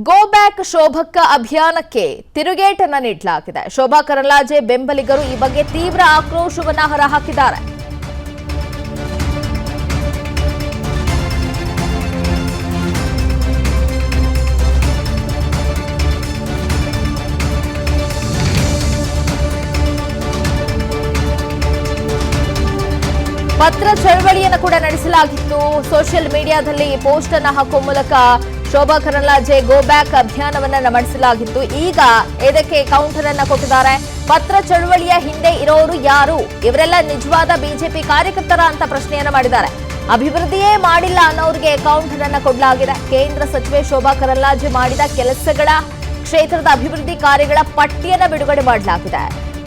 Go back ಶೋಭಕ್ಕ ಅಭಿಯಾನಕ್ಕೆ ತಿರುಗೇಟನ್ನ ನೀಡಲಾಗಿದೆ. ಶೋಭಾ ಕರಂದ್ಲಾಜೆ ಬೆಂಬಲಿಗರು ಈ ಬಗ್ಗೆ ತೀವ್ರ ಆಕ್ರೋಶವನ್ನ ಹೊರಹಾಕಿದ್ದಾರೆ. ಪತ್ರ ಚಳವಳಿಯನ್ನು ಕೂಡ ನಡೆಸಲಾಗಿತ್ತು. ಸೋಷಿಯಲ್ ಮೀಡಿಯಾದಲ್ಲಿ ಪೋಸ್ಟ್ ಅನ್ನು ಹಾಕುವ ಮೂಲಕ ಶೋಭಾ ಕರಂದ್ಲಾಜೆ ಗೋ ಬ್ಯಾಕ್ ಅಭಿಯಾನವನ್ನ ನಡೆಸಲಾಗಿತ್ತು. ಈಗ ಇದಕ್ಕೆ ಕೌಂಟರ್ ಅನ್ನ ಕೊಟ್ಟಿದ್ದಾರೆ. ಪತ್ರ ಚಳವಳಿಯ ಹಿಂದೆ ಇರೋರು ಯಾರು? ಇವರೆಲ್ಲ ನಿಜವಾದ ಬಿಜೆಪಿ ಕಾರ್ಯಕರ್ತರ ಅಂತ ಪ್ರಶ್ನೆಯನ್ನ ಮಾಡಿದ್ದಾರೆ. ಅಭಿವೃದ್ಧಿಯೇ ಮಾಡಿಲ್ಲ ಅನ್ನೋರಿಗೆ ಕೌಂಟರ್ ಅನ್ನ ಕೊಡಲಾಗಿದೆ. ಕೇಂದ್ರ ಸಚಿವೆ ಶೋಭಾ ಕರಂದ್ಲಾಜೆ ಮಾಡಿದ ಕೆಲಸಗಳ ಕ್ಷೇತ್ರದ ಅಭಿವೃದ್ಧಿ ಕಾರ್ಯಗಳ ಪಟ್ಟಿಯನ್ನ ಬಿಡುಗಡೆ ಮಾಡಲಾಗಿದೆ.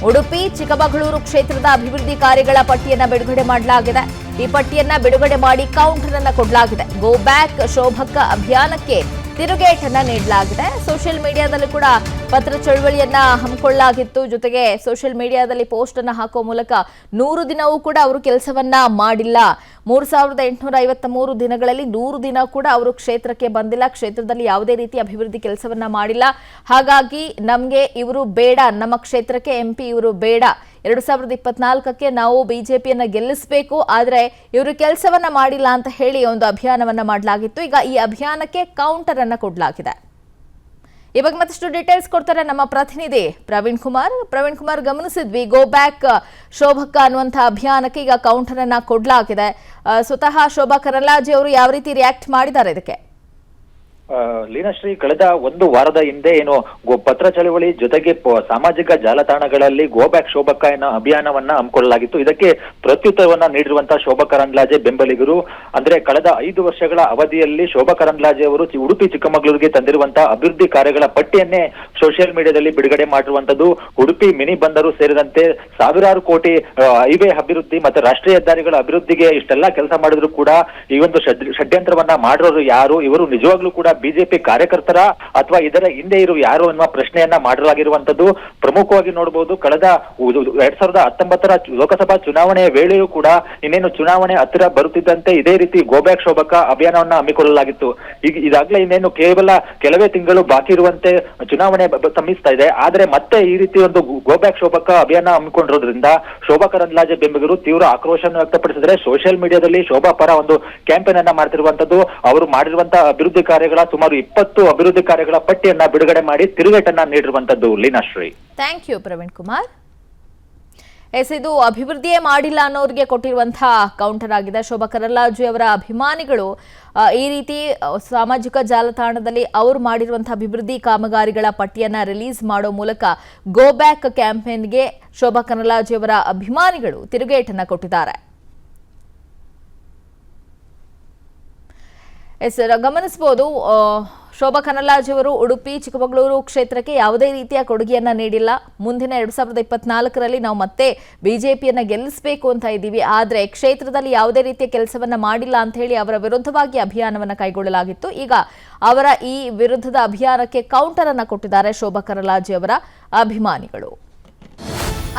ಉಡುಪಿ ಚಿಕ್ಕಮಗಳೂರು ಕ್ಷೇತ್ರದ ಅಭಿವೃದ್ಧಿ ಕಾರ್ಯಗಳ ಪಟ್ಟಿಯನ್ನ ಬಿಡುಗಡೆ ಮಾಡಲಾಗಿದೆ. ಈ ಪಟ್ಟಿಯನ್ನ ಬಿಡುಗಡೆ ಮಾಡಿ ಕೌಂಟರ್ ಅನ್ನ ಕೊಡಲಾಗಿದೆ. ಗೋ ಬ್ಯಾಕ್ ಶೋಭಕ್ಕ ಅಭಿಯಾನಕ್ಕೆ ತಿರುಗೇಟನ್ನ ನೀಡಲಾಗಿದೆ. ಸೋಷಿಯಲ್ ಮೀಡಿಯಾದಲ್ಲಿ ಕೂಡ ಪತ್ರ ಚಳವಳಿಯನ್ನ ಹಮ್ಮಿಕೊಳ್ಳಲಾಗಿತ್ತು. ಜೊತೆಗೆ ಸೋಷಿಯಲ್ ಮೀಡಿಯಾದಲ್ಲಿ ಪೋಸ್ಟ್ ಅನ್ನ ಹಾಕುವ ಮೂಲಕ 100 ದಿನವೂ ಕೂಡ ಅವರು ಕೆಲಸವನ್ನ ಮಾಡಿಲ್ಲ. 3853 ದಿನಗಳಲ್ಲಿ 100 ದಿನ ಕೂಡ ಅವರು ಕ್ಷೇತ್ರಕ್ಕೆ ಬಂದಿಲ್ಲ. ಕ್ಷೇತ್ರದಲ್ಲಿ ಯಾವುದೇ ರೀತಿ ಅಭಿವೃದ್ಧಿ ಕೆಲಸವನ್ನ ಮಾಡಿಲ್ಲ. ಹಾಗಾಗಿ ನಮಗೆ ಇವರು ಬೇಡ, ನಮ್ಮ ಕ್ಷೇತ್ರಕ್ಕೆ MP ಇವರು ಬೇಡ. 2024ಕ್ಕೆ ನಾವು ಬಿಜೆಪಿಯನ್ನ ಗೆಲ್ಲಿಸಬೇಕು, ಆದರೆ ಇವರು ಕೆಲಸವನ್ನ ಮಾಡಿಲ್ಲ ಅಂತ ಹೇಳಿ ಒಂದು ಅಭಿಯಾನವನ್ನ ಮಾಡಲಾಗಿತ್ತು. ಈಗ ಈ ಅಭಿಯಾನಕ್ಕೆ ಕೌಂಟರ್ ಅನ್ನ ಕೊಡಲಾಗಿದೆ. ಈ ಬಗ್ಗೆ ಮತ್ತಷ್ಟು ಡೀಟೇಲ್ಸ್ ಕೊಡ್ತಾರೆ ನಮ್ಮ ಪ್ರತಿನಿಧಿ ಪ್ರವೀಣ್ ಕುಮಾರ್. ಗಮನಿಸಿದ್ವಿ, ಗೋ ಬ್ಯಾಕ್ ಶೋಭಕ್ಕ ಅನ್ನುವಂಥ ಅಭಿಯಾನಕ್ಕೆ ಈಗ ಕೌಂಟರ್ ಅನ್ನ ಕೊಡಲಾಗಿದೆ. ಸ್ವತಃ ಶೋಭಾ ಕರಂದ್ಲಾಜೆ ಅವರು ಯಾವ ರೀತಿ ರಿಯಾಕ್ಟ್ ಮಾಡಿದ್ದಾರೆ ಇದಕ್ಕೆ? ಲೀನಾಶ್ರೀ, ಕಳೆದ ಒಂದು ವಾರದ ಹಿಂದೆ ಏನು ಪತ್ರ ಚಳವಳಿ ಜೊತೆಗೆ ಸಾಮಾಜಿಕ ಜಾಲತಾಣಗಳಲ್ಲಿ ಗೋ ಬ್ಯಾಕ್ ಶೋಭಕ್ಕ ಎನ್ನೋ ಅಭಿಯಾನವನ್ನ ಹಮ್ಮಿಕೊಳ್ಳಲಾಗಿತ್ತು. ಇದಕ್ಕೆ ಪ್ರತ್ಯುತ್ತರವನ್ನ ನೀಡಿರುವಂತಹ ಶೋಭಾ ಕರಂದ್ಲಾಜೆ ಬೆಂಬಲಿಗರು, ಅಂದ್ರೆ ಕಳೆದ 5 ವರ್ಷಗಳ ಅವಧಿಯಲ್ಲಿ ಶೋಭಾ ಕರಂದ್ಲಾಜೆ ಅವರು ಉಡುಪಿ ಚಿಕ್ಕಮಗಳೂರಿಗೆ ತಂದಿರುವಂತಹ ಅಭಿವೃದ್ಧಿ ಕಾರ್ಯಗಳ ಪಟ್ಟಿಯನ್ನೇ ಸೋಷಿಯಲ್ ಮೀಡಿಯಾದಲ್ಲಿ ಬಿಡುಗಡೆ ಮಾಡಿರುವಂತದ್ದು. ಉಡುಪಿ ಮಿನಿ ಬಂದರು ಸೇರಿದಂತೆ ಸಾವಿರಾರು ಕೋಟಿ ಹೈವೇ ಅಭಿವೃದ್ಧಿ ಮತ್ತೆ ರಾಷ್ಟ್ರೀಯ ಹೆದ್ದಾರಿಗಳ ಅಭಿವೃದ್ಧಿಗೆ ಇಷ್ಟೆಲ್ಲ ಕೆಲಸ ಮಾಡಿದ್ರು ಕೂಡ ಈ ಒಂದು ಷಡ್ಯಂತ್ರವನ್ನ ಮಾಡಿರೋರು ಯಾರು? ಇವರು ನಿಜವಾಗ್ಲೂ ಕೂಡ ಬಿಜೆಪಿ ಕಾರ್ಯಕರ್ತರ ಅಥವಾ ಇದರ ಹಿಂದೆ ಇರುವ ಯಾರು ಅನ್ನುವ ಪ್ರಶ್ನೆಯನ್ನ ಮಾಡಲಾಗಿರುವಂತದ್ದು. ಪ್ರಮುಖವಾಗಿ ನೋಡಬಹುದು, ಕಳೆದ 2019ರ ಲೋಕಸಭಾ ಚುನಾವಣೆಯ ವೇಳೆಯೂ ಕೂಡ ಇನ್ನೇನು ಚುನಾವಣೆ ಹತ್ತಿರ ಬರುತ್ತಿದ್ದಂತೆ ಇದೇ ರೀತಿ ಗೋ ಬ್ಯಾಕ್ ಶೋಭಕ್ಕ ಅಭಿಯಾನವನ್ನ ಹಮ್ಮಿಕೊಳ್ಳಲಾಗಿತ್ತು. ಈಗ ಇದಾಗಲೇ ಇನ್ನೇನು ಕೇವಲ ಕೆಲವೇ ತಿಂಗಳು ಬಾಕಿ ಇರುವಂತೆ ಚುನಾವಣೆ ಸಮೀಪಿಸ್ತಾ ಇದೆ. ಆದ್ರೆ ಮತ್ತೆ ಈ ರೀತಿ ಒಂದು ಗೋ ಬ್ಯಾಕ್ ಶೋಭಕ್ಕ ಅಭಿಯಾನ ಹಮ್ಮಿಕೊಂಡಿರೋದ್ರಿಂದ ಶೋಭಾ ಕರಂದ್ಲಾಜೆ ಬೆಂಬಲಿಗರು ತೀವ್ರ ಆಕ್ರೋಶವನ್ನು ವ್ಯಕ್ತಪಡಿಸಿದರೆ ಸೋಷಿಯಲ್ ಮೀಡಿಯಾದಲ್ಲಿ ಶೋಭಾ ಪರ ಒಂದು ಕ್ಯಾಂಪೇನ್ ಅನ್ನ ಮಾಡ್ತಿರುವಂತದ್ದು. ಅವರು ಮಾಡಿರುವಂತಹ ಅಭಿವೃದ್ಧಿ ಕಾರ್ಯಗಳ ಸುಮಾರು 20 ಅಭಿವೃದ್ಧಿ ಕಾರ್ಯಗಳ ಪಟ್ಟಿಯನ್ನ ಬಿಡುಗಡೆ ಮಾಡಿ ತಿರುಗೇಟನ್ನ ನೀಡಿರುವಂತದ್ದು. Leenashree, thank you Praveen Kumar. ಇದು ಅಭಿವೃದ್ಧಿಯೇ ಮಾಡಿಲ್ಲ ಅನ್ನೋರಿಗೆ ಕೊಟ್ಟಿರುವಂತಹ ಕೌಂಟರ್ ಆಗಿದೆ. ಶೋಭಾ ಕರಂದ್ಲಾಜೆ ಅವರ ಅಭಿಮಾನಿಗಳು ಈ ರೀತಿ ಸಾಮಾಜಿಕ ಜಾಲತಾಣದಲ್ಲಿ ಅವರು ಮಾಡಿರುವಂತಹ ಅಭಿವೃದ್ಧಿ ಕಾಮಗಾರಿಗಳ ಪಟ್ಟಿಯನ್ನ ರಿಲೀಸ್ ಮಾಡೋ ಮೂಲಕ ಗೋ ಬ್ಯಾಕ್ ಕ್ಯಾಂಪೇನ್ಗೆ ಶೋಭಾ ಕರಂದ್ಲಾಜೆ ಅವರ ಅಭಿಮಾನಿಗಳು ತಿರುಗೇಟನ್ನ ಕೊಟ್ಟಿದ್ದಾರೆ. ಗಮನಿಸಬಹುದು, ಶೋಭಾ ಕರಂದ್ಲಾಜೆ ಅವರು ಉಡುಪಿ ಚಿಕ್ಕಮಗಳೂರು ಕ್ಷೇತ್ರಕ್ಕೆ ಯಾವುದೇ ರೀತಿಯ ಕೊಡುಗೆಯನ್ನ ನೀಡಿಲ್ಲ. ಮುಂದಿನ 2024ರಲ್ಲಿ ನಾವು ಮತ್ತೆ ಬಿಜೆಪಿಯನ್ನ ಗೆಲ್ಲಿಸಬೇಕು ಅಂತ ಇದ್ದೀವಿ, ಆದ್ರೆ ಕ್ಷೇತ್ರದಲ್ಲಿ ಯಾವುದೇ ರೀತಿಯ ಕೆಲಸವನ್ನ ಮಾಡಿಲ್ಲ ಅಂತ ಹೇಳಿ ಅವರ ವಿರುದ್ಧವಾಗಿ ಅಭಿಯಾನವನ್ನ ಕೈಗೊಳ್ಳಲಾಗಿತ್ತು. ಈಗ ಅವರ ಈ ವಿರುದ್ಧದ ಅಭಿಯಾನಕ್ಕೆ ಕೌಂಟರ್ ಅನ್ನ ಕೊಟ್ಟಿದ್ದಾರೆ ಶೋಭಾ ಕರಂದ್ಲಾಜೆ ಅವರ ಅಭಿಮಾನಿಗಳು.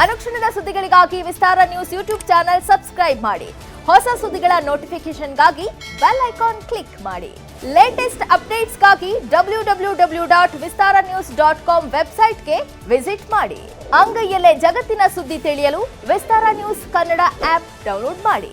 ಅನುಕ್ಷಣದ ಸುದ್ದಿಗಳಿಗಾಗಿ ವಿಸ್ತಾರ ನ್ಯೂಸ್ ಯೂಟ್ಯೂಬ್ ಚಾನೆಲ್ ಸಬ್ಸ್ಕ್ರೈಬ್ ಮಾಡಿ. ಹೊಸ ಸುದ್ದಿಗಳ ನೋಟಿಫಿಕೇಶನ್ಗಾಗಿ ಬೆಲ್ ಐಕಾನ್ ಕ್ಲಿಕ್ ಮಾಡಿ. ಲೇಟೆಸ್ಟ್ ಅಪ್ಡೇಟ್ಸ್ಗಾಗಿ www.vistaranews.com ವೆಬ್ಸೈಟ್ಗೆ ವಿಸಿಟ್ ಮಾಡಿ. ಅಂಗೈಯಲ್ಲೇ ಜಗತ್ತಿನ ಸುದ್ದಿ ತಿಳಿಯಲು ವಿಸ್ತಾರ ನ್ಯೂಸ್ ಕನ್ನಡ ಆಪ್ ಡೌನ್ಲೋಡ್ ಮಾಡಿ.